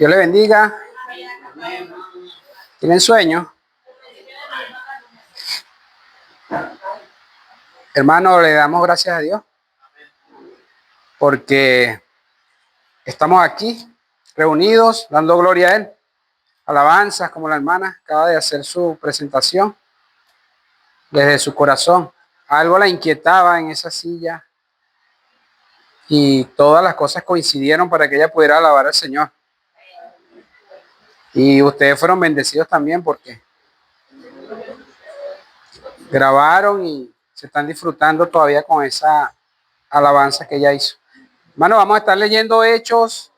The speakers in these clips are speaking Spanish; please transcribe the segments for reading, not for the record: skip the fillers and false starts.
Dios le bendiga. ¿Tienen sueño? Hermano, le damos gracias a Dios porque estamos aquí reunidos dando gloria a Él. Alabanzas como la hermana acaba de hacer su presentación desde su corazón. Algo la inquietaba en esa silla y todas las cosas coincidieron para que ella pudiera alabar al Señor. Y ustedes fueron bendecidos también porque grabaron y se están disfrutando todavía con esa alabanza que ella hizo. Hermano, vamos a estar leyendo Hechos,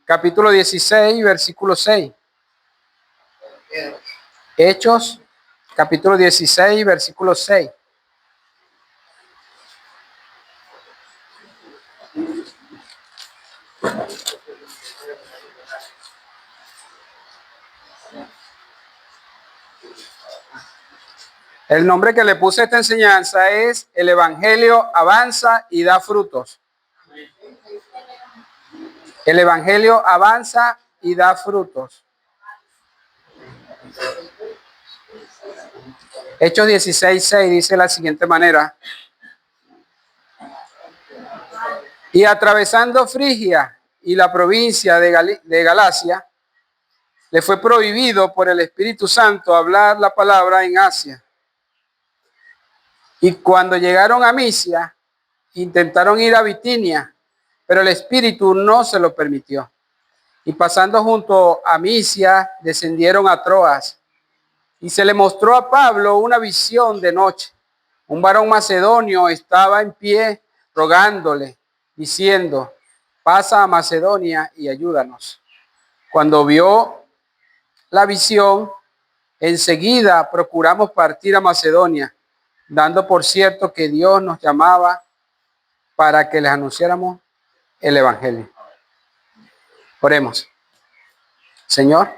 capítulo 16, versículo 6. Hechos, capítulo 16, versículo 6. El nombre que le puse a esta enseñanza es El Evangelio avanza y da frutos. El Evangelio avanza y da frutos. Hechos 16, 6 dice de la siguiente manera. Y atravesando Frigia y la provincia de Galacia, le fue prohibido por el Espíritu Santo hablar la palabra en Asia. Y cuando llegaron a Misia, intentaron ir a Bitinia, pero el Espíritu no se lo permitió. Y pasando junto a Misia, descendieron a Troas. Y se le mostró a Pablo una visión de noche. Un varón macedonio estaba en pie rogándole, diciendo, pasa a Macedonia y ayúdanos. Cuando vio la visión, enseguida procuramos partir a Macedonia, dando por cierto que Dios nos llamaba para que les anunciáramos el Evangelio. Oremos. Señor,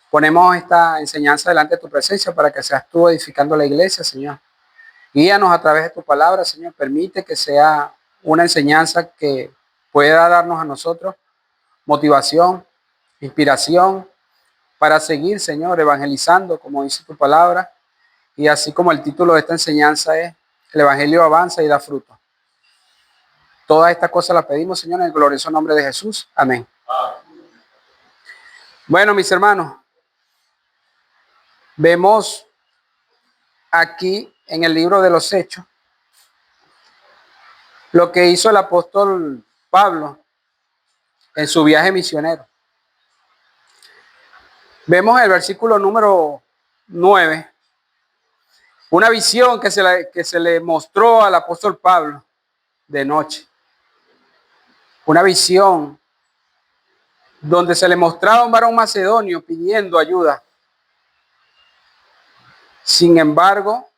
ponemos esta enseñanza delante de tu presencia para que seas tú edificando la iglesia, Señor. Guíanos a través de tu palabra, Señor. Permite que sea una enseñanza que pueda darnos a nosotros motivación, inspiración para seguir, Señor, evangelizando, como dice tu palabra. Y así como el título de esta enseñanza es El Evangelio avanza y da fruto. Todas estas cosas las pedimos, Señor, en el glorioso nombre de Jesús. Amén. Bueno, mis hermanos, vemos aquí en el libro de los Hechos lo que hizo el apóstol Pablo en su viaje misionero. Vemos el versículo número 9, una visión que se le mostró al apóstol Pablo de noche. Una visión donde se le mostraba un varón macedonio pidiendo ayuda. Sin embargo,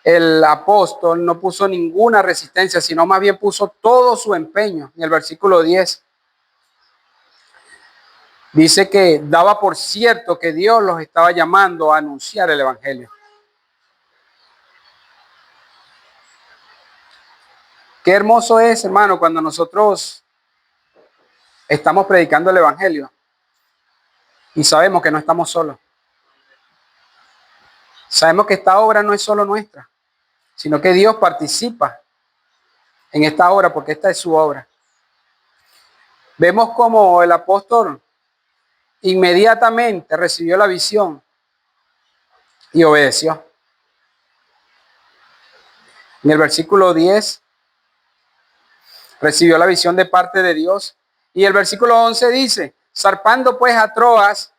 el apóstol no puso ninguna resistencia, sino más bien puso todo su empeño. En el versículo 10 dice que daba por cierto que Dios los estaba llamando a anunciar el Evangelio. Qué hermoso es, hermano, cuando nosotros estamos predicando el Evangelio y sabemos que no estamos solos. Sabemos que esta obra no es solo nuestra, sino que Dios participa en esta obra porque esta es su obra. Vemos como el apóstol inmediatamente recibió la visión y obedeció. En el versículo 10 recibió la visión de parte de Dios y el versículo 11 dice, zarpando pues a Troas,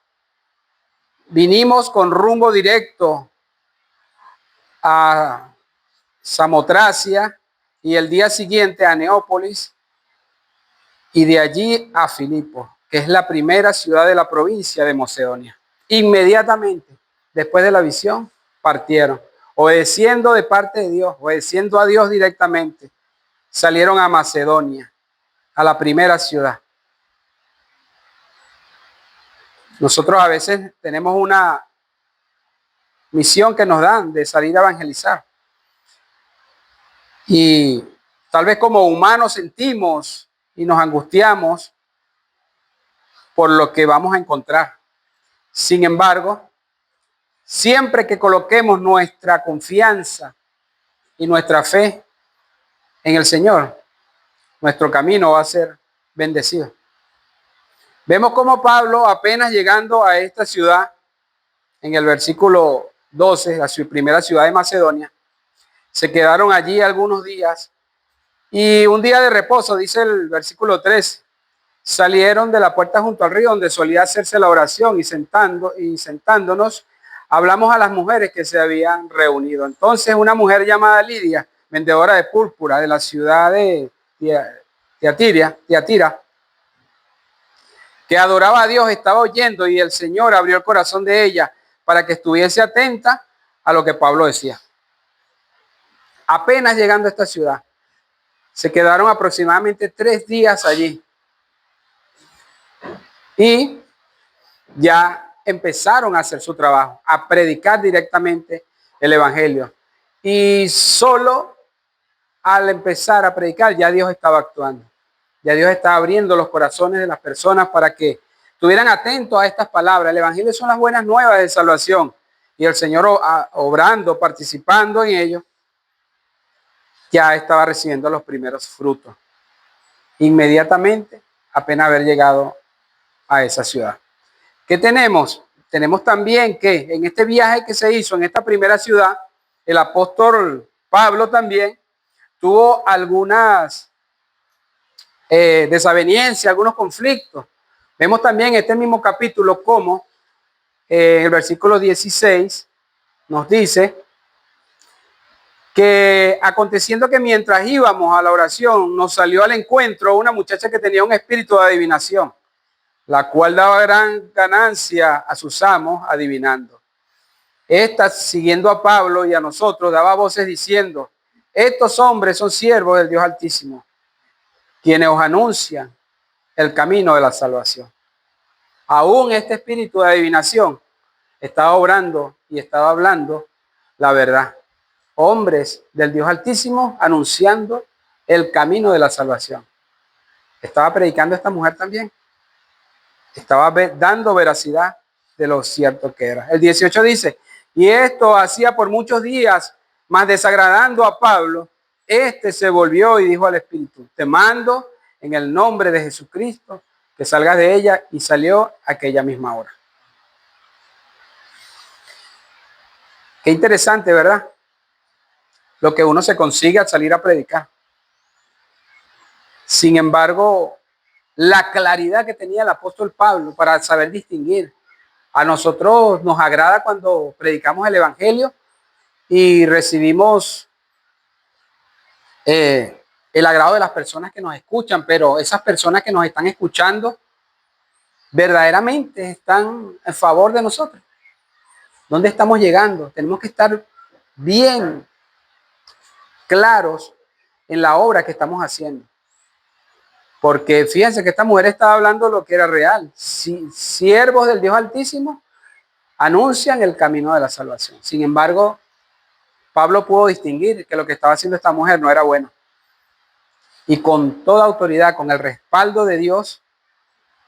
vinimos con rumbo directo a Samotracia y el día siguiente a Neópolis y de allí a Filipo, que es la primera ciudad de la provincia de Macedonia. Inmediatamente después de la visión partieron, obedeciendo de parte de Dios, obedeciendo a Dios directamente, salieron a Macedonia, a la primera ciudad. Nosotros a veces tenemos una misión que nos dan de salir a evangelizar. Y tal vez como humanos sentimos y nos angustiamos por lo que vamos a encontrar. Sin embargo, siempre que coloquemos nuestra confianza y nuestra fe en el Señor, nuestro camino va a ser bendecido. Vemos cómo Pablo, apenas llegando a esta ciudad, en el versículo 12, la primera ciudad de Macedonia, se quedaron allí algunos días y un día de reposo, dice el versículo 13, salieron de la puerta junto al río donde solía hacerse la oración y sentándonos, hablamos a las mujeres que se habían reunido. Entonces una mujer llamada Lidia, vendedora de púrpura de la ciudad de Tiatira, que adoraba a Dios, estaba oyendo y el Señor abrió el corazón de ella para que estuviese atenta a lo que Pablo decía. Apenas llegando a esta ciudad, se quedaron aproximadamente 3 días allí y ya empezaron a hacer su trabajo, a predicar directamente el evangelio. Y solo al empezar a predicar, ya Dios estaba actuando. Ya Dios estaba abriendo los corazones de las personas para que estuvieran atentos a estas palabras. El evangelio son las buenas nuevas de salvación. Y el Señor obrando, participando en ello, ya estaba recibiendo los primeros frutos. Inmediatamente, apenas haber llegado a esa ciudad. ¿Qué tenemos? Tenemos también que en este viaje que se hizo en esta primera ciudad, el apóstol Pablo también tuvo algunas desavenencias, algunos conflictos. Vemos también en este mismo capítulo cómo en el versículo 16 nos dice que aconteciendo que mientras íbamos a la oración nos salió al encuentro una muchacha que tenía un espíritu de adivinación, la cual daba gran ganancia a sus amos adivinando. Esta, siguiendo a Pablo y a nosotros, daba voces diciendo: estos hombres son siervos del Dios Altísimo, quienes os anuncian el camino de la salvación. Aún este espíritu de adivinación estaba obrando y estaba hablando la verdad. Hombres del Dios Altísimo anunciando el camino de la salvación. Estaba predicando esta mujer también. Estaba dando veracidad de lo cierto que era. El 18 dice: y esto hacía por muchos días, mas desagradando a Pablo, este se volvió y dijo al espíritu: te mando en el nombre de Jesucristo que salgas de ella, y salió aquella misma hora. Qué interesante, ¿verdad? Lo que uno se consigue al salir a predicar. Sin embargo, la claridad que tenía el apóstol Pablo para saber distinguir. A nosotros nos agrada cuando predicamos el evangelio y recibimos el agrado de las personas que nos escuchan, pero esas personas que nos están escuchando verdaderamente están en favor de nosotros. ¿Dónde estamos llegando? Tenemos que estar bien claros en la obra que estamos haciendo. Porque fíjense que esta mujer estaba hablando lo que era real. Siervos del Dios Altísimo anuncian el camino de la salvación. Sin embargo, Pablo pudo distinguir que lo que estaba haciendo esta mujer no era bueno. Y con toda autoridad, con el respaldo de Dios,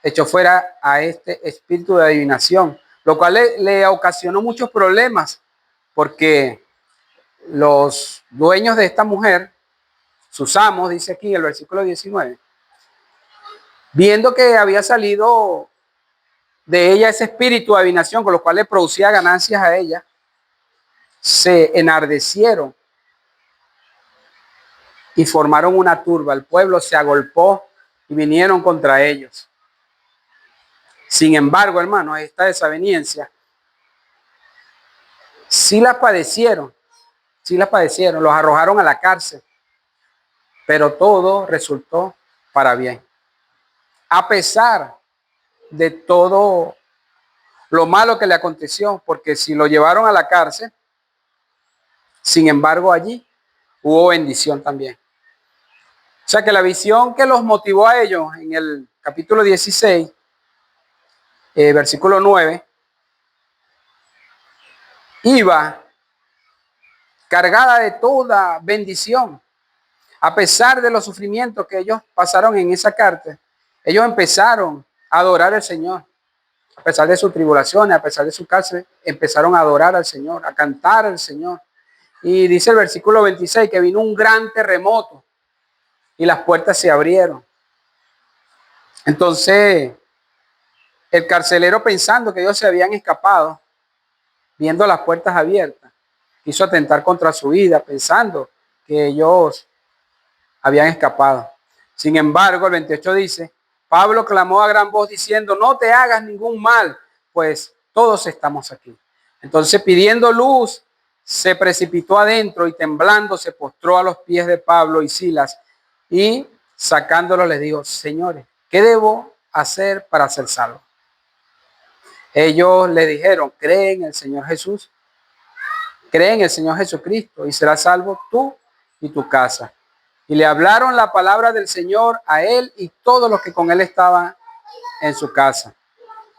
echó fuera a este espíritu de adivinación, lo cual le ocasionó muchos problemas, porque los dueños de esta mujer, sus amos, dice aquí en el versículo 19, viendo que había salido de ella ese espíritu de adivinación, con lo cual le producía ganancias a ella, se enardecieron y formaron una turba. El pueblo se agolpó y vinieron contra ellos. Sin embargo, hermanos, esta desaveniencia sí la padecieron, los arrojaron a la cárcel, pero todo resultó para bien. A pesar de todo lo malo que le aconteció, porque si lo llevaron a la cárcel, sin embargo allí hubo bendición también. O sea que la visión que los motivó a ellos en el capítulo 16, versículo 9, iba cargada de toda bendición. A pesar de los sufrimientos que ellos pasaron en esa cárcel, ellos empezaron a adorar al Señor. A pesar de sus tribulaciones, a pesar de su cárcel, empezaron a adorar al Señor, a cantar al Señor. Y dice el versículo 26 que vino un gran terremoto y las puertas se abrieron. Entonces, el carcelero, pensando que ellos se habían escapado, viendo las puertas abiertas, quiso atentar contra su vida, pensando que ellos habían escapado. Sin embargo, el 28 dice, Pablo clamó a gran voz diciendo, no te hagas ningún mal, pues todos estamos aquí. Entonces, pidiendo luz, se precipitó adentro y temblando se postró a los pies de Pablo y Silas y sacándolos les dijo, señores, ¿qué debo hacer para ser salvo? Ellos le dijeron, cree en el Señor Jesús, cree en el Señor Jesucristo y serás salvo tú y tu casa. Y le hablaron la palabra del Señor a él y todos los que con él estaban en su casa.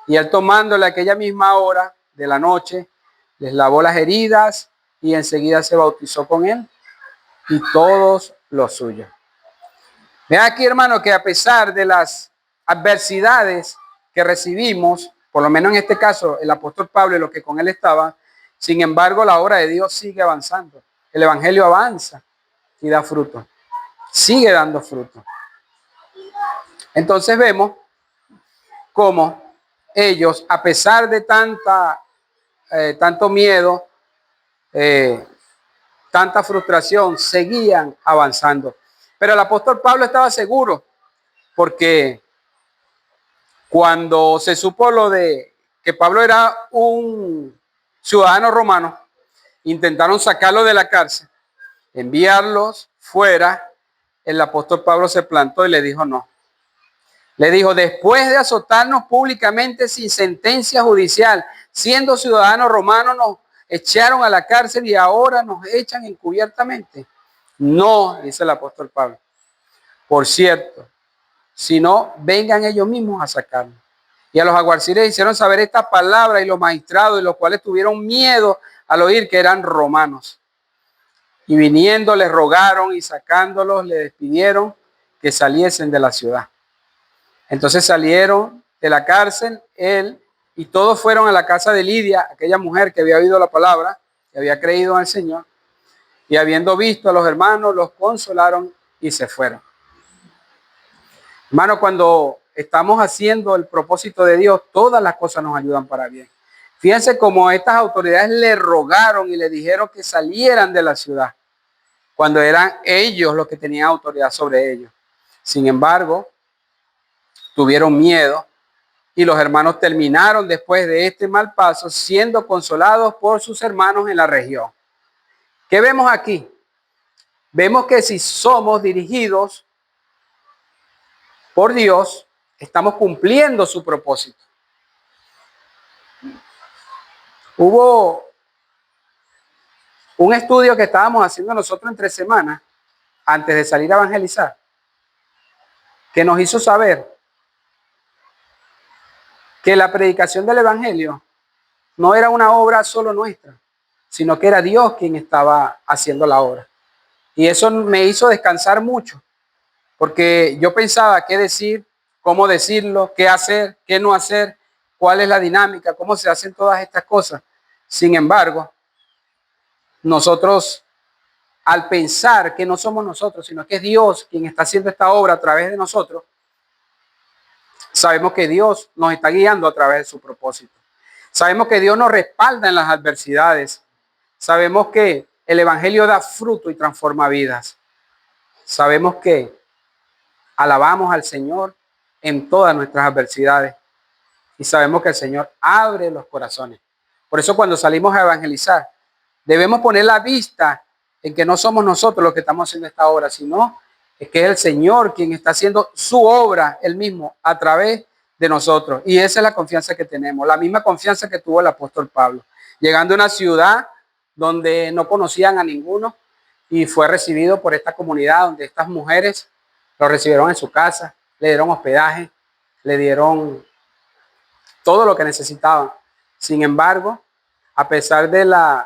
Y él tomándole aquella misma hora de la noche, les lavó las heridas y enseguida se bautizó con él y todos los suyos. Vean aquí, hermano, que a pesar de las adversidades que recibimos, por lo menos en este caso el apóstol Pablo y los que con él estaban, sin embargo la obra de Dios sigue avanzando. El evangelio avanza y da fruto. Sigue dando fruto. Entonces vemos cómo ellos, a pesar de tanto miedo, tanta frustración, seguían avanzando. Pero el apóstol Pablo estaba seguro, porque cuando se supo lo de que Pablo era un ciudadano romano, intentaron sacarlo de la cárcel, enviarlos fuera. El apóstol Pablo se plantó y le dijo no. Le dijo, después de azotarnos públicamente sin sentencia judicial, siendo ciudadanos romanos, nos echaron a la cárcel y ahora nos echan encubiertamente. No, dice el apóstol Pablo. Por cierto, si no, vengan ellos mismos a sacarnos. Y a los alguaciles hicieron saber esta palabra y los magistrados, y los cuales tuvieron miedo al oír que eran romanos. Y viniendo les rogaron y sacándolos les despidieron que saliesen de la ciudad. Entonces salieron de la cárcel él y todos fueron a la casa de Lidia, aquella mujer que había oído la palabra, que había creído en el Señor, y habiendo visto a los hermanos, los consolaron y se fueron. Hermano, cuando estamos haciendo el propósito de Dios, todas las cosas nos ayudan para bien. Fíjense cómo estas autoridades le rogaron y le dijeron que salieran de la ciudad, cuando eran ellos los que tenían autoridad sobre ellos. Sin embargo, tuvieron miedo y los hermanos terminaron después de este mal paso siendo consolados por sus hermanos en la región. ¿Qué vemos aquí? Vemos que si somos dirigidos por Dios, estamos cumpliendo su propósito. Hubo un estudio que estábamos haciendo nosotros entre semanas, antes de salir a evangelizar, que nos hizo saber que la predicación del evangelio no era una obra solo nuestra, sino que era Dios quien estaba haciendo la obra. Y eso me hizo descansar mucho, porque yo pensaba qué decir, cómo decirlo, qué hacer, qué no hacer, cuál es la dinámica, cómo se hacen todas estas cosas. Sin embargo, nosotros, al pensar que no somos nosotros, sino que es Dios quien está haciendo esta obra a través de nosotros, sabemos que Dios nos está guiando a través de su propósito. Sabemos que Dios nos respalda en las adversidades. Sabemos que el evangelio da fruto y transforma vidas. Sabemos que alabamos al Señor en todas nuestras adversidades. Y sabemos que el Señor abre los corazones. Por eso cuando salimos a evangelizar, debemos poner la vista en que no somos nosotros los que estamos haciendo esta obra, sino es que es el Señor quien está haciendo su obra él mismo a través de nosotros. Y esa es la confianza que tenemos, la misma confianza que tuvo el apóstol Pablo. Llegando a una ciudad donde no conocían a ninguno y fue recibido por esta comunidad donde estas mujeres lo recibieron en su casa, le dieron hospedaje, le dieron todo lo que necesitaban. Sin embargo, a pesar de las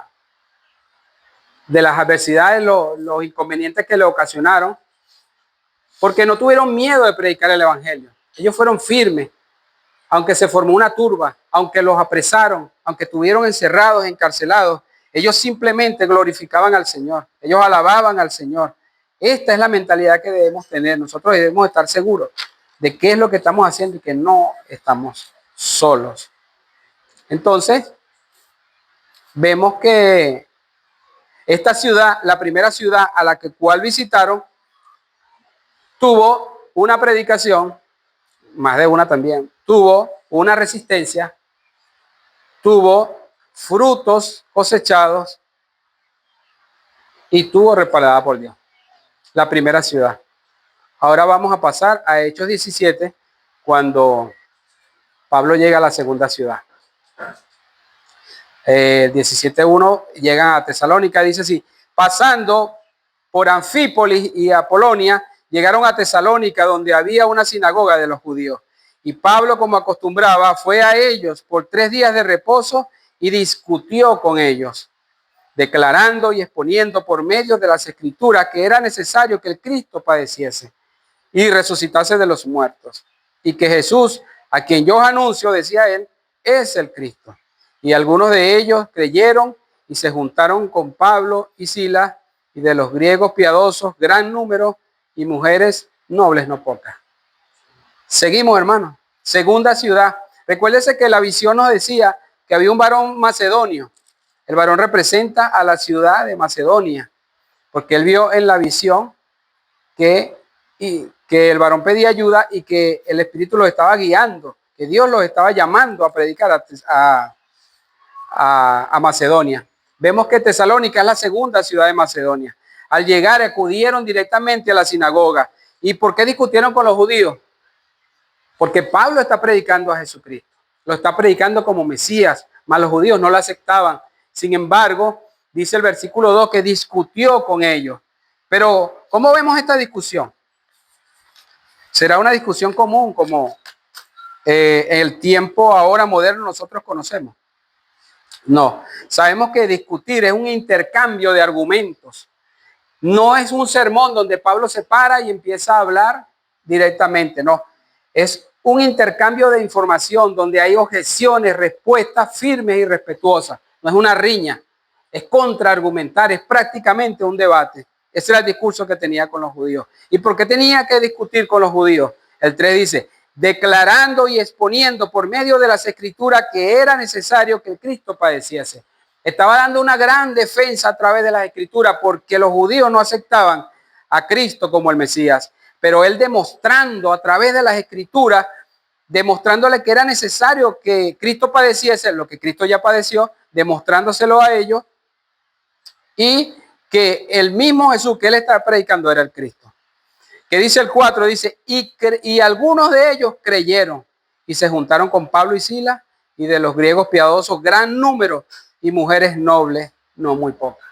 adversidades, los inconvenientes que le ocasionaron, porque no tuvieron miedo de predicar el evangelio. Ellos fueron firmes aunque se formó una turba, aunque los apresaron, aunque estuvieron encerrados, encarcelados, ellos simplemente glorificaban al Señor, ellos alababan al Señor. Esta es la mentalidad que debemos tener. Nosotros debemos estar seguros de qué es lo que estamos haciendo y que no estamos solos. Entonces, vemos que esta ciudad, la primera ciudad a la cual visitaron, tuvo una predicación, más de una también, tuvo una resistencia, tuvo frutos cosechados y tuvo respaldada por Dios. La primera ciudad. Ahora vamos a pasar a Hechos 17, cuando Pablo llega a la segunda ciudad. 17:1 llegan a Tesalónica, dice así: pasando por Anfípolis y Apolonia, llegaron a Tesalónica, donde había una sinagoga de los judíos. Y Pablo, como acostumbraba, fue a ellos por 3 días de reposo y discutió con ellos, declarando y exponiendo por medio de las escrituras que era necesario que el Cristo padeciese y resucitase de los muertos, y que Jesús, a quien yo anuncio, decía él, es el Cristo. Y algunos de ellos creyeron y se juntaron con Pablo y Silas, y de los griegos piadosos gran número, y mujeres nobles no pocas. Seguimos, hermanos. Segunda ciudad. Recuérdese que la visión nos decía que había un varón macedonio. El varón representa a la ciudad de Macedonia, porque él vio en la visión que el varón pedía ayuda y que el Espíritu los estaba guiando, que Dios los estaba llamando a predicar a Macedonia. Vemos que Tesalónica es la segunda ciudad de Macedonia. Al llegar acudieron directamente a la sinagoga. ¿Y por qué discutieron con los judíos? Porque Pablo está predicando a Jesucristo, lo está predicando como Mesías, mas los judíos no lo aceptaban. Sin embargo, dice el versículo 2 que discutió con ellos. Pero, ¿cómo vemos esta discusión? ¿Será una discusión común como en el tiempo ahora moderno nosotros conocemos? No, sabemos que discutir es un intercambio de argumentos. No es un sermón donde Pablo se para y empieza a hablar directamente, no. Es un intercambio de información donde hay objeciones, respuestas firmes y respetuosas. No es una riña, es contraargumentar, es prácticamente un debate. Ese era el discurso que tenía con los judíos. ¿Y por qué tenía que discutir con los judíos? El 3 dice, declarando y exponiendo por medio de las escrituras que era necesario que Cristo padeciese. Estaba dando una gran defensa a través de las escrituras porque los judíos no aceptaban a Cristo como el Mesías. Pero él demostrando a través de las escrituras, demostrándole que era necesario que Cristo padeciese lo que Cristo ya padeció, demostrándoselo a ellos, y que el mismo Jesús que él estaba predicando era el Cristo. Que dice el 4, dice, y algunos de ellos creyeron y se juntaron con Pablo y Silas, y de los griegos piadosos gran número, y mujeres nobles no muy pocas.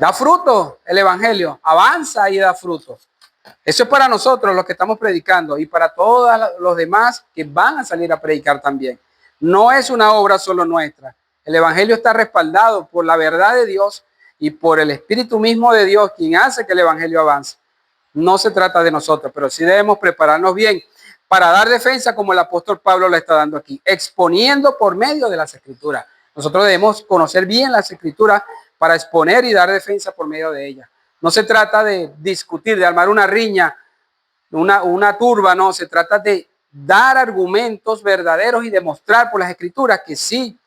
Da fruto el evangelio, avanza y da fruto. Eso es para nosotros los que estamos predicando y para todos los demás que van a salir a predicar también. No es una obra solo nuestra. El evangelio está respaldado por la verdad de Dios y por el Espíritu mismo de Dios, quien hace que el evangelio avance. No se trata de nosotros, pero sí debemos prepararnos bien para dar defensa como el apóstol Pablo lo está dando aquí, exponiendo por medio de las escrituras. Nosotros debemos conocer bien las escrituras para exponer y dar defensa por medio de ellas. No se trata de discutir, de armar una riña, una turba, no. Se trata de dar argumentos verdaderos y demostrar por las escrituras que sí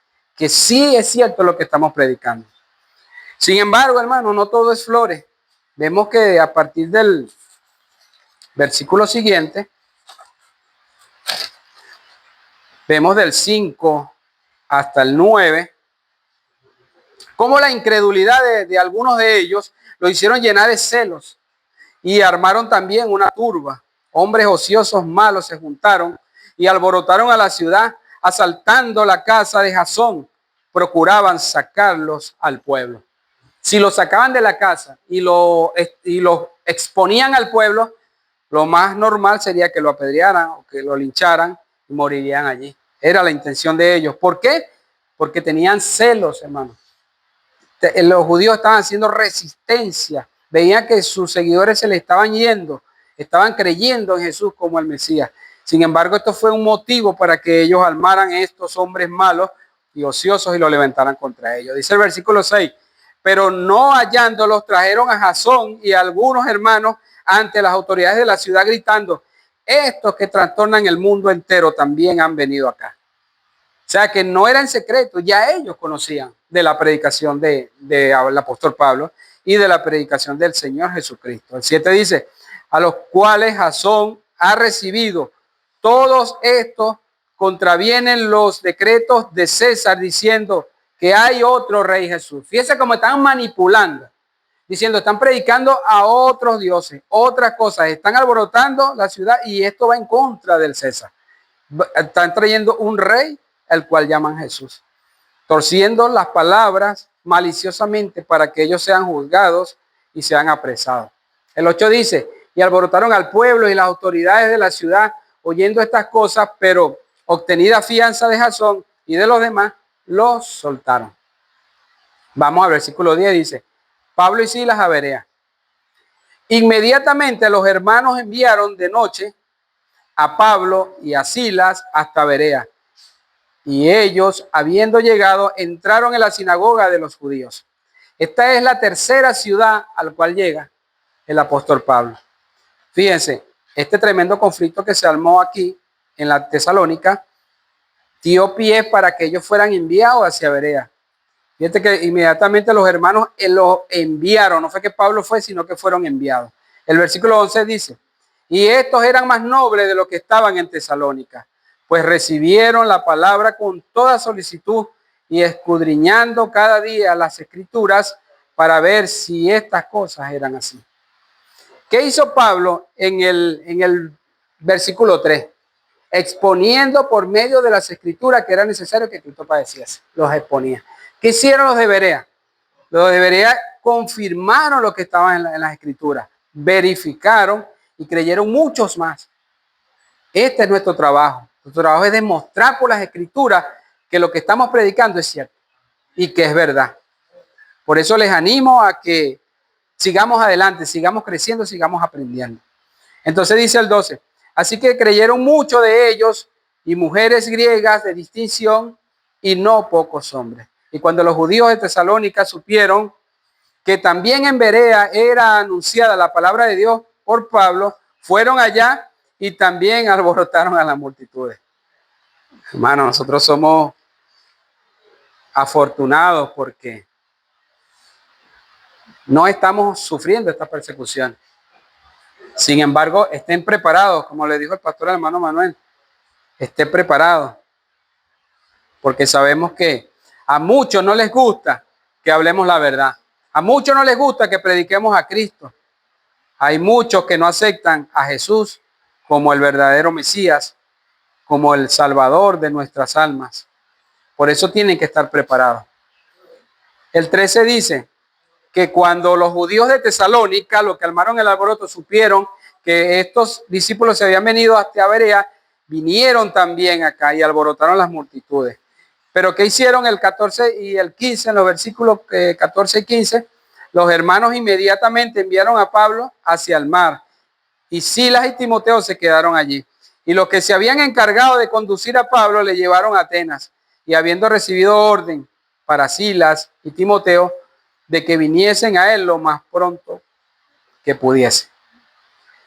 es cierto lo que estamos predicando. Sin embargo, hermano, no todo es flores. Vemos que a partir del versículo siguiente, vemos del 5 hasta el 9, cómo la incredulidad de algunos de ellos lo hicieron llenar de celos y armaron también una turba. Hombres ociosos malos se juntaron y alborotaron a la ciudad, asaltando la casa de Jasón. Procuraban sacarlos al pueblo. Si los sacaban de la casa y lo exponían al pueblo, lo más normal sería que lo apedrearan o que lo lincharan y morirían allí. Era la intención de ellos. ¿Por qué? Porque tenían celos, hermanos. Los judíos estaban haciendo resistencia, veían que sus seguidores se le estaban yendo, estaban creyendo en Jesús como el Mesías. Sin embargo, esto fue un motivo para que ellos armaran a estos hombres malos y ociosos y lo levantaran contra ellos. Dice el versículo 6, pero no hallándolos, trajeron a Jasón y a algunos hermanos ante las autoridades de la ciudad gritando, estos que trastornan el mundo entero también han venido acá. O sea que no era en secreto, ya ellos conocían de la predicación del apóstol Pablo y de la predicación del Señor Jesucristo. El 7 dice, a los cuales Jasón ha recibido, todos estos contravienen los decretos de César diciendo que hay otro rey Jesús. Fíjense cómo están manipulando, diciendo, están predicando a otros dioses, otras cosas, están alborotando la ciudad y esto va en contra del César. Están trayendo un rey, el cual llaman Jesús, torciendo las palabras maliciosamente para que ellos sean juzgados y sean apresados. El 8 dice, y alborotaron al pueblo y las autoridades de la ciudad oyendo estas cosas, pero obtenida fianza de Jasón y de los demás, los soltaron. Vamos al versículo 10, dice, Pablo y Silas a Berea. Inmediatamente los hermanos enviaron de noche a Pablo y a Silas hasta Berea. Y ellos, habiendo llegado, entraron en la sinagoga de los judíos. Esta es la tercera ciudad al cual llega el apóstol Pablo. Fíjense, este tremendo conflicto que se armó aquí en la Tesalónica dio pie para que ellos fueran enviados hacia Berea. Fíjate que inmediatamente los hermanos los enviaron, no fue que Pablo fue, sino que fueron enviados. El versículo 11 dice, y estos eran más nobles de los que estaban en Tesalónica, pues recibieron la palabra con toda solicitud y escudriñando cada día las escrituras para ver si estas cosas eran así. ¿Qué hizo Pablo en el versículo 3? Exponiendo por medio de las escrituras que era necesario que Cristo padeciese. Los exponía. ¿Qué hicieron los de Berea? Los de Berea confirmaron lo que estaba en las escrituras, verificaron y creyeron muchos más. Este es nuestro trabajo. Nuestro trabajo es demostrar por las escrituras que lo que estamos predicando es cierto y que es verdad. Por eso les animo a que sigamos adelante, sigamos creciendo, sigamos aprendiendo. Entonces dice el 12, así que creyeron mucho de ellos y mujeres griegas de distinción y no pocos hombres. Y cuando los judíos de Tesalónica supieron que también en Berea era anunciada la palabra de Dios por Pablo, fueron allá y también alborotaron a las multitudes. Hermano, nosotros somos afortunados porque no estamos sufriendo esta persecución. Sin embargo, estén preparados, como le dijo el pastor hermano Manuel, estén preparados, porque sabemos que a muchos no les gusta que hablemos la verdad. A muchos no les gusta que prediquemos a Cristo. Hay muchos que no aceptan a Jesús como el verdadero Mesías, como el Salvador de nuestras almas. Por eso tienen que estar preparados. El 13 dice que cuando los judíos de Tesalónica, los que armaron el alboroto, supieron que estos discípulos se habían venido hasta Berea, vinieron también acá y alborotaron las multitudes. Pero ¿qué hicieron el 14 y el 15? En los versículos 14 y 15, los hermanos inmediatamente enviaron a Pablo hacia el mar y Silas y Timoteo se quedaron allí. Y los que se habían encargado de conducir a Pablo le llevaron a Atenas y habiendo recibido orden para Silas y Timoteo de que viniesen a él lo más pronto que pudiese.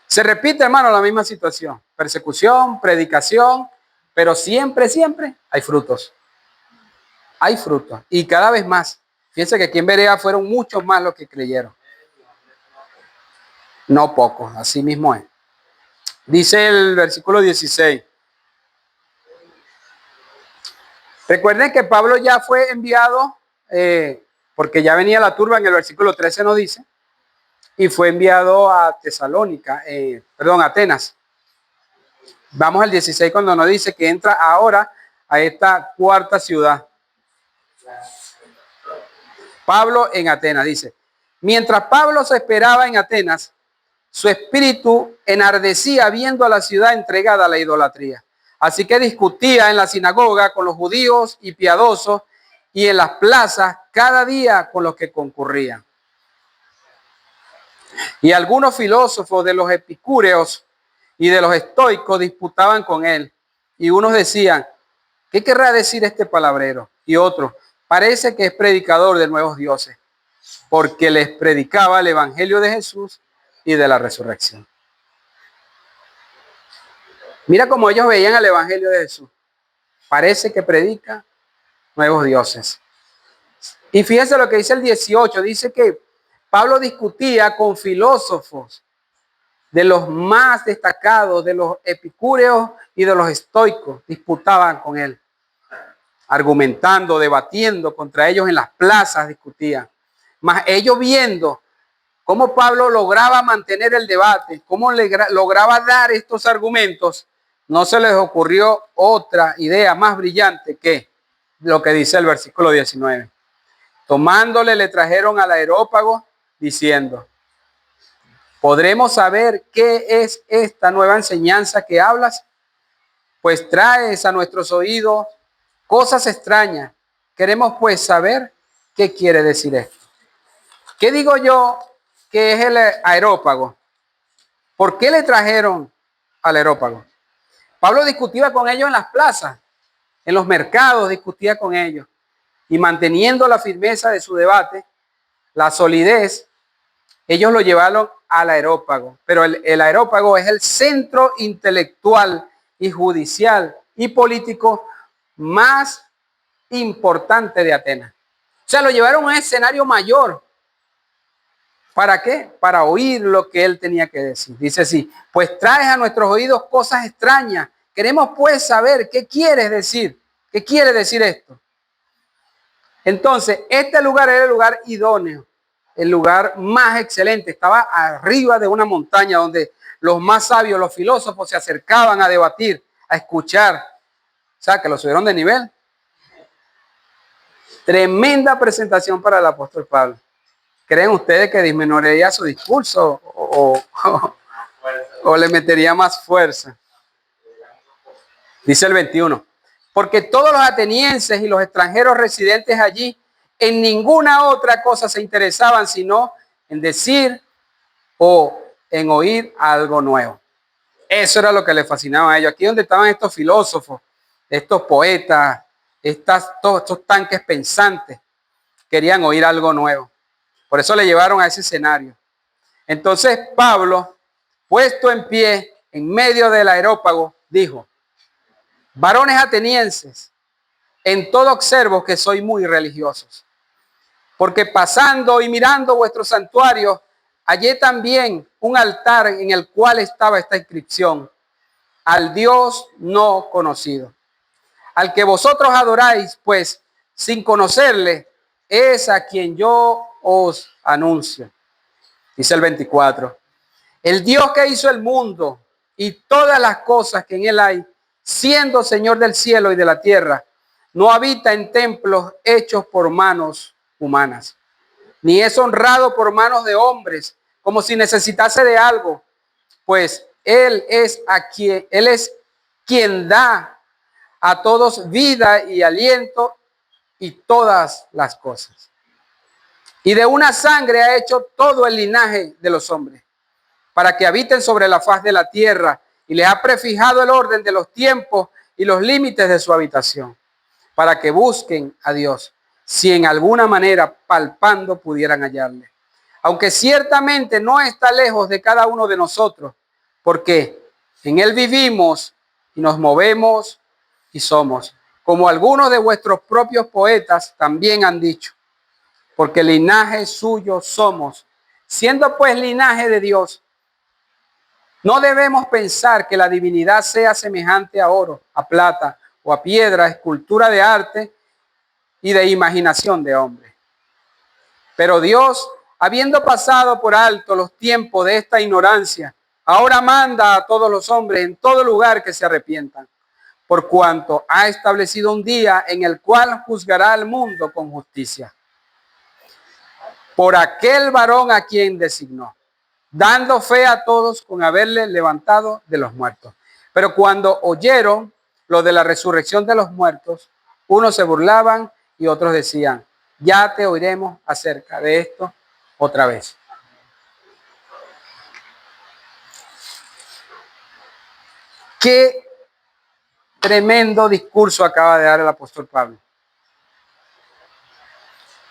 Se repite, hermano, la misma situación. Persecución, predicación, pero siempre, siempre hay frutos. Hay frutos. Y cada vez más. Fíjense que aquí en Berea fueron muchos más los que creyeron. No pocos, así mismo es. Dice el versículo 16. Recuerden que Pablo ya fue enviado, porque ya venía la turba, en el versículo 13 nos dice, y fue enviado a Tesalónica, a Atenas. Vamos al 16 cuando nos dice que entra ahora a esta cuarta ciudad. Pablo en Atenas, dice. Mientras Pablo se esperaba en Atenas, su espíritu enardecía viendo a la ciudad entregada a la idolatría. Así que discutía en la sinagoga con los judíos y piadosos y en las plazas cada día con los que concurrían. Y algunos filósofos de los epicúreos y de los estoicos disputaban con él. Y unos decían, ¿qué querrá decir este palabrero? Y otros, parece que es predicador de nuevos dioses, porque les predicaba el evangelio de Jesús y de la resurrección. Mira cómo ellos veían el evangelio de Jesús. Parece que predica nuevos dioses. Y fíjense lo que dice el 18. Dice que Pablo discutía con filósofos de los más destacados, de los epicúreos y de los estoicos. Disputaban con él, argumentando, debatiendo contra ellos en las plazas, discutían. Mas ellos viendo cómo Pablo lograba mantener el debate, cómo lograba dar estos argumentos, no se les ocurrió otra idea más brillante que lo que dice el versículo 19. Tomándole, le trajeron al Areópago diciendo, ¿podremos saber qué es esta nueva enseñanza que hablas? Pues traes a nuestros oídos cosas extrañas. Queremos pues saber qué quiere decir esto. ¿Qué digo yo que es el Areópago? ¿Por qué le trajeron al Areópago? Pablo discutía con ellos en las plazas, en los mercados discutía con ellos. Y manteniendo la firmeza de su debate, la solidez, ellos lo llevaron al Areópago. Pero el Areópago es el centro intelectual y judicial y político más importante de Atenas. O sea, lo llevaron a un escenario mayor. ¿Para qué? Para oír lo que él tenía que decir. Dice así, pues traes a nuestros oídos cosas extrañas. Queremos pues saber qué quieres decir. ¿Qué quiere decir esto? Entonces, este lugar era el lugar idóneo, el lugar más excelente. Estaba arriba de una montaña donde los más sabios, los filósofos se acercaban a debatir, a escuchar. O sea, que lo subieron de nivel. Tremenda presentación para el apóstol Pablo. ¿Creen ustedes que disminuiría su discurso o le metería más fuerza? Dice el 21. Porque todos los atenienses y los extranjeros residentes allí en ninguna otra cosa se interesaban sino en decir o en oír algo nuevo. Eso era lo que les fascinaba a ellos. Aquí donde estaban estos filósofos, estos poetas, todos estos tanques pensantes, querían oír algo nuevo. Por eso le llevaron a ese escenario. Entonces Pablo, puesto en pie en medio del Areópago, dijo, varones atenienses, en todo observo que sois muy religiosos, porque pasando y mirando vuestros santuarios, hallé también un altar en el cual estaba esta inscripción, al Dios no conocido, al que vosotros adoráis, pues sin conocerle, es a quien yo os anuncio. Dice el 24, el Dios que hizo el mundo y todas las cosas que en él hay, siendo Señor del cielo y de la tierra, no habita en templos hechos por manos humanas, ni es honrado por manos de hombres, como si necesitase de algo, pues Él es quien da a todos vida y aliento y todas las cosas. Y de una sangre ha hecho todo el linaje de los hombres, para que habiten sobre la faz de la tierra, y les ha prefijado el orden de los tiempos y los límites de su habitación, para que busquen a Dios, si en alguna manera palpando pudieran hallarle. Aunque ciertamente no está lejos de cada uno de nosotros, porque en él vivimos y nos movemos y somos, como algunos de vuestros propios poetas también han dicho, porque linaje suyo somos. Siendo pues linaje de Dios, no debemos pensar que la divinidad sea semejante a oro, a plata o a piedra, escultura de arte y de imaginación de hombre. Pero Dios, habiendo pasado por alto los tiempos de esta ignorancia, ahora manda a todos los hombres en todo lugar que se arrepientan, por cuanto ha establecido un día en el cual juzgará al mundo con justicia, por aquel varón a quien designó, dando fe a todos con haberle levantado de los muertos. Pero cuando oyeron lo de la resurrección de los muertos, unos se burlaban y otros decían, ya te oiremos acerca de esto otra vez. Qué tremendo discurso acaba de dar el apóstol Pablo.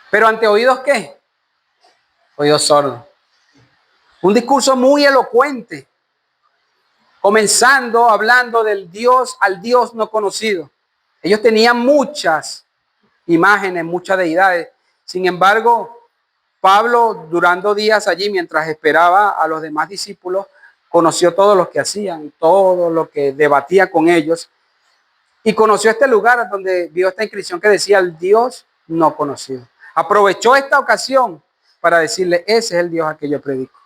Pero ante oídos, ¿qué? Oídos sordos. Un discurso muy elocuente, comenzando hablando del Dios al Dios no conocido. Ellos tenían muchas imágenes, muchas deidades. Sin embargo, Pablo, durando días allí, mientras esperaba a los demás discípulos, conoció todo lo que hacían, todo lo que debatía con ellos, y conoció este lugar donde vio esta inscripción que decía el Dios no conocido. Aprovechó esta ocasión para decirle, ese es el Dios al que yo predico,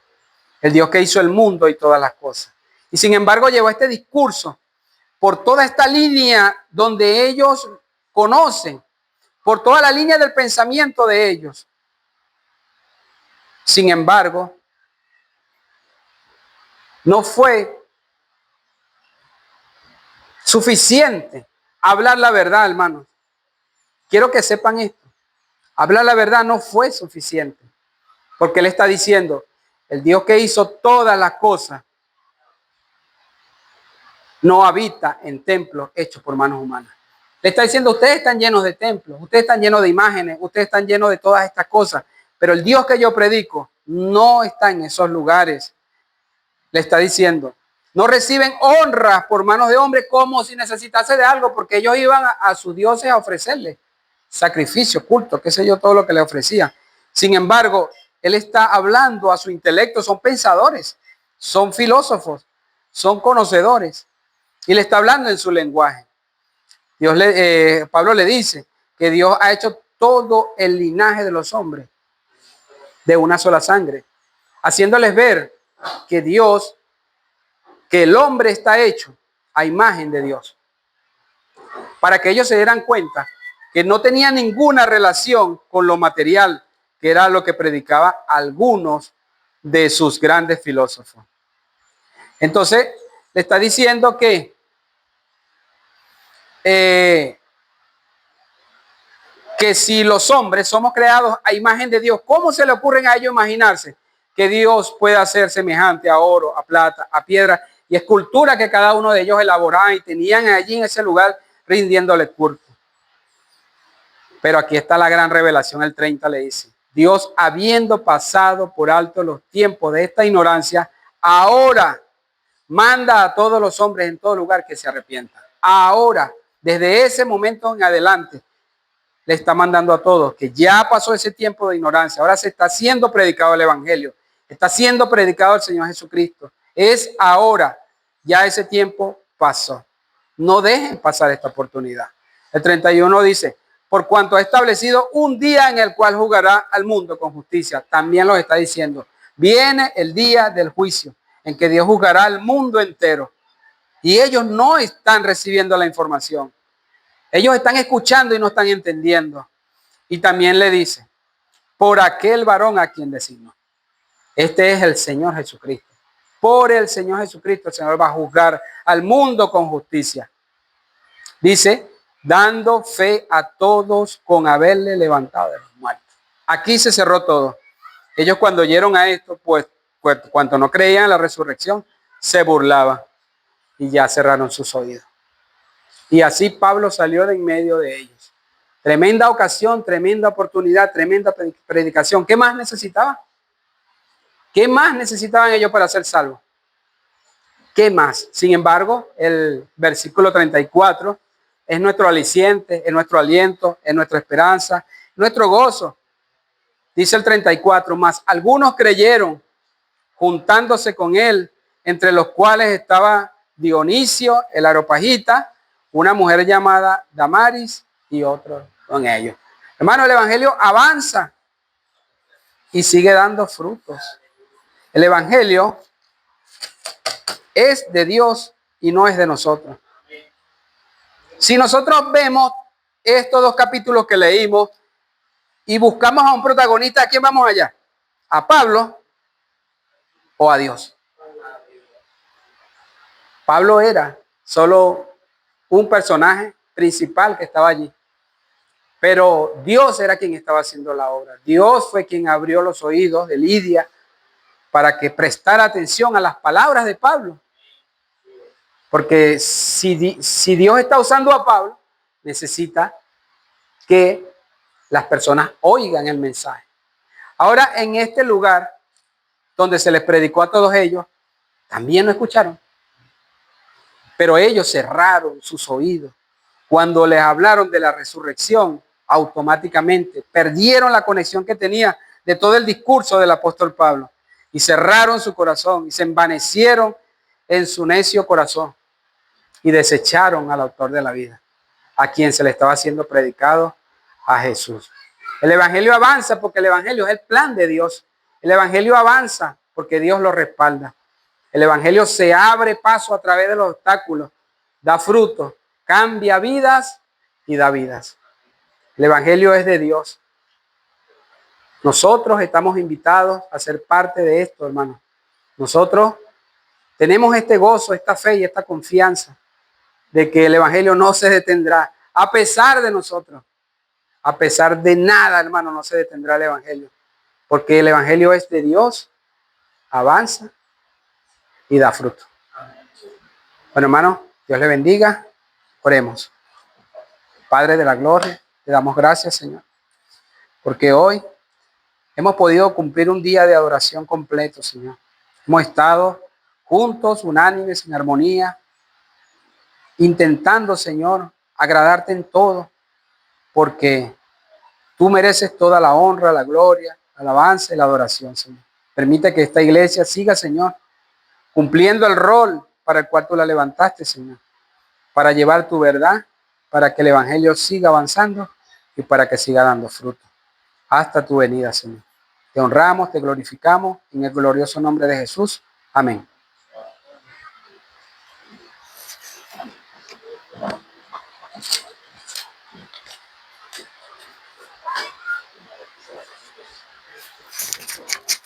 el Dios que hizo el mundo y todas las cosas. Y sin embargo llevó este discurso por toda esta línea donde ellos conocen, por toda la línea del pensamiento de ellos. Sin embargo, no fue suficiente hablar la verdad, hermanos. Quiero que sepan esto. Hablar la verdad no fue suficiente. Porque él está diciendo, el Dios que hizo todas las cosas no habita en templos hechos por manos humanas. Le está diciendo, ustedes están llenos de templos, ustedes están llenos de imágenes, ustedes están llenos de todas estas cosas. Pero el Dios que yo predico no está en esos lugares. Le está diciendo, no reciben honras por manos de hombres como si necesitase de algo, porque ellos iban a sus dioses a ofrecerle sacrificio, culto, qué sé yo, todo lo que le ofrecían. Sin embargo, él está hablando a su intelecto, son pensadores, son filósofos, son conocedores, y le está hablando en su lenguaje. Pablo le dice que Dios ha hecho todo el linaje de los hombres de una sola sangre, haciéndoles ver que el hombre está hecho a imagen de Dios, para que ellos se dieran cuenta que no tenía ninguna relación con lo material, que era lo que predicaba algunos de sus grandes filósofos. Entonces, le está diciendo que si los hombres somos creados a imagen de Dios, ¿cómo se le ocurren a ellos imaginarse que Dios pueda ser semejante a oro, a plata, a piedra y escultura que cada uno de ellos elaboraba y tenían allí en ese lugar rindiéndole culto? Pero aquí está la gran revelación, el 30 le dice, Dios, habiendo pasado por alto los tiempos de esta ignorancia, ahora manda a todos los hombres en todo lugar que se arrepientan. Ahora, desde ese momento en adelante, le está mandando a todos que ya pasó ese tiempo de ignorancia. Ahora se está siendo predicado el evangelio. Está siendo predicado el Señor Jesucristo. Es ahora. Ya ese tiempo pasó. No dejen pasar esta oportunidad. El 31 dice, por cuanto ha establecido un día en el cual juzgará al mundo con justicia. También lo está diciendo. Viene el día del juicio en que Dios juzgará al mundo entero. Y ellos no están recibiendo la información. Ellos están escuchando y no están entendiendo. Y también le dice, por aquel varón a quien designó. Este es el Señor Jesucristo. Por el Señor Jesucristo el Señor va a juzgar al mundo con justicia. Dice, dando fe a todos con haberle levantado de los muertos. Aquí se cerró todo. Ellos cuando oyeron a esto, pues cuando no creían en la resurrección, se burlaban y ya cerraron sus oídos. Y así Pablo salió de en medio de ellos. Tremenda ocasión, tremenda oportunidad, tremenda predicación. ¿Qué más necesitaban? ¿Qué más necesitaban ellos para ser salvos? ¿Qué más? Sin embargo, el versículo 34 es nuestro aliciente, es nuestro aliento, es nuestra esperanza, nuestro gozo. Dice el 34, más algunos creyeron juntándose con él, entre los cuales estaba Dionisio, el Areopagita, una mujer llamada Damaris y otros con ellos. Hermano, el evangelio avanza y sigue dando frutos. El evangelio es de Dios y no es de nosotros. Si nosotros vemos estos dos capítulos que leímos y buscamos a un protagonista, ¿a quién vamos allá? ¿A Pablo o a Dios? Pablo era solo un personaje principal que estaba allí. Pero Dios era quien estaba haciendo la obra. Dios fue quien abrió los oídos de Lidia para que prestara atención a las palabras de Pablo. Porque si Dios está usando a Pablo, necesita que las personas oigan el mensaje. Ahora, en este lugar donde se les predicó a todos ellos, también no escucharon. Pero ellos cerraron sus oídos. Cuando les hablaron de la resurrección, automáticamente perdieron la conexión que tenía de todo el discurso del apóstol Pablo y cerraron su corazón y se envanecieron en su necio corazón y desecharon al autor de la vida, a quien se le estaba siendo predicado, a Jesús. El evangelio avanza porque el evangelio es el plan de Dios. El evangelio avanza porque Dios lo respalda. El evangelio se abre paso a través de los obstáculos, da fruto, cambia vidas y da vidas. El evangelio es de Dios. Nosotros estamos invitados a ser parte de esto, hermano. Nosotros tenemos este gozo, esta fe y esta confianza de que el evangelio no se detendrá, a pesar de nosotros. A pesar de nada, hermano, no se detendrá el evangelio. Porque el evangelio es de Dios, avanza y da fruto. Bueno, hermano, Dios le bendiga. Oremos. Padre de la gloria, te damos gracias, Señor, porque hoy hemos podido cumplir un día de adoración completo, Señor. Hemos estado juntos, unánimes, en armonía, intentando, Señor, agradarte en todo, porque tú mereces toda la honra, la gloria, la alabanza y la adoración, Señor. Permite que esta iglesia siga, Señor, cumpliendo el rol para el cual tú la levantaste, Señor, para llevar tu verdad, para que el evangelio siga avanzando y para que siga dando fruto hasta tu venida, Señor. Te honramos, te glorificamos en el glorioso nombre de Jesús. Amén.